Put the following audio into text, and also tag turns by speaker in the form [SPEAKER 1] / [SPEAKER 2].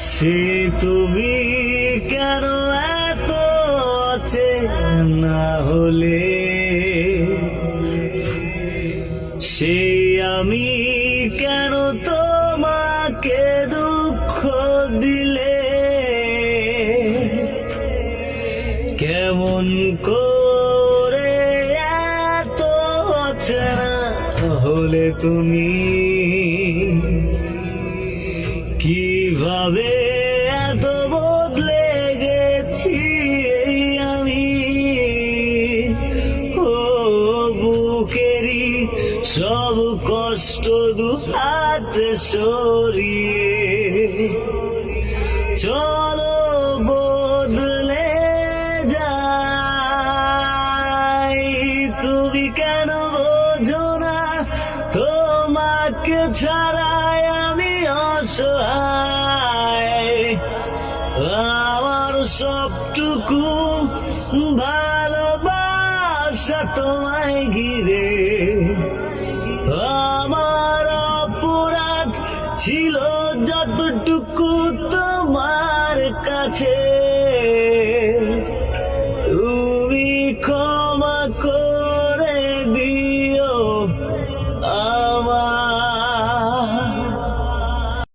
[SPEAKER 1] সে তুমি কেন এত না হলে, সে আমি কেন তোমাকে দুঃখ দিলে, কেমন করে এত অচেনা হলে তুমি, কিভাবে এত বদলে গেছি আমি। ও বুকেরই সব কষ্ট দু হাতে সরিয়ে চলো বদলে যাই। তুমি কেন বোঝো না তোমাকে ছাড়াই আমি অসহায়। আমার সবটুকু ভালোবাসা তোমায় ঘিরে, আমার অপরাধ ছিল যতটুকু তোমার কাছে।